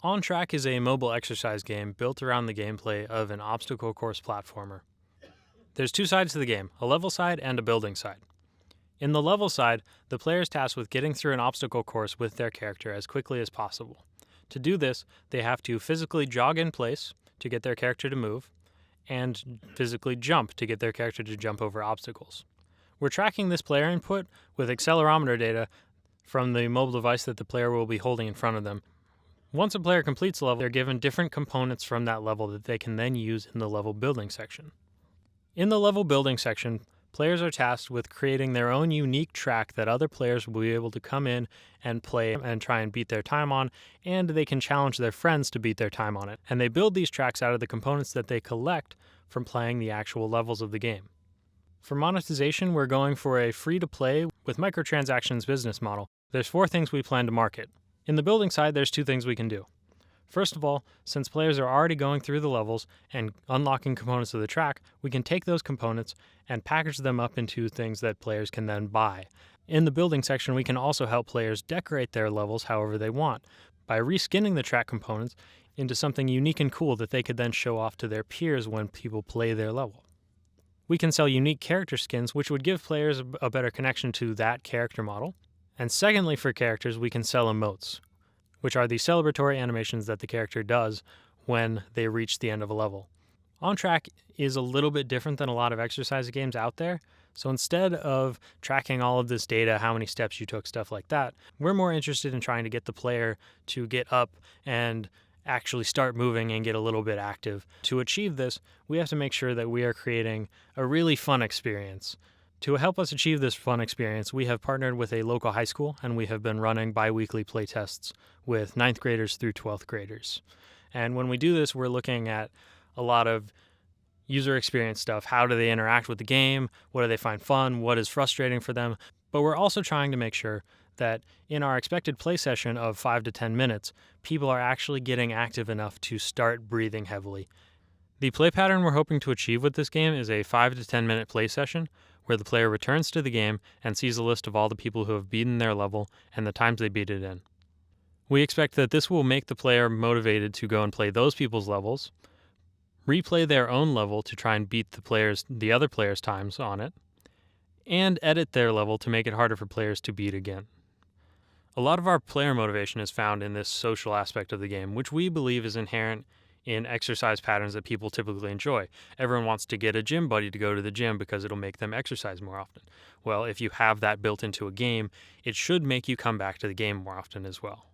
OnTrack is a mobile exercise game built around the gameplay of an obstacle course platformer. There's two sides to the game, a level side and a building side. In the level side, the player is tasked with getting through an obstacle course with their character as quickly as possible. To do this, they have to physically jog in place to get their character to move, and physically jump to get their character to jump over obstacles. We're tracking this player input with accelerometer data from the mobile device that the player will be holding in front of them. Once a player completes a level, they're given different components from that level that they can then use in the level building section. In the level building section, players are tasked with creating their own unique track that other players will be able to come in and play and try and beat their time on, and they can challenge their friends to beat their time on it. And they build these tracks out of the components that they collect from playing the actual levels of the game. For monetization, we're going for a free-to-play with microtransactions business model. There's 4 things we plan to market. In the building side, there's 2 things we can do. First of all, since players are already going through the levels and unlocking components of the track, we can take those components and package them up into things that players can then buy. In the building section, we can also help players decorate their levels however they want by reskinning the track components into something unique and cool that they could then show off to their peers when people play their level. We can sell unique character skins, which would give players a better connection to that character model. And secondly, for characters, we can sell emotes, which are the celebratory animations that the character does when they reach the end of a level. OnTrack is a little bit different than a lot of exercise games out there, so instead of tracking all of this data, how many steps you took, stuff like that, we're more interested in trying to get the player to get up and actually start moving and get a little bit active. To achieve this, we have to make sure that we are creating a really fun experience. To help us achieve this fun experience, we have partnered with a local high school, and we have been running bi-weekly playtests with 9th graders through 12th graders. And when we do this, we're looking at a lot of user experience stuff. How do they interact with the game? What do they find fun? What is frustrating for them? But we're also trying to make sure that in our expected play session of 5 to 10 minutes, people are actually getting active enough to start breathing heavily. The play pattern we're hoping to achieve with this game is a 5 to 10 minute play session where the player returns to the game and sees a list of all the people who have beaten their level and the times they beat it in. We expect that this will make the player motivated to go and play those people's levels, replay their own level to try and beat the other players' times on it, and edit their level to make it harder for players to beat again. A lot of our player motivation is found in this social aspect of the game, which we believe is inherent in exercise patterns that people typically enjoy. Everyone wants to get a gym buddy to go to the gym because it'll make them exercise more often. Well, if you have that built into a game, it should make you come back to the game more often as well.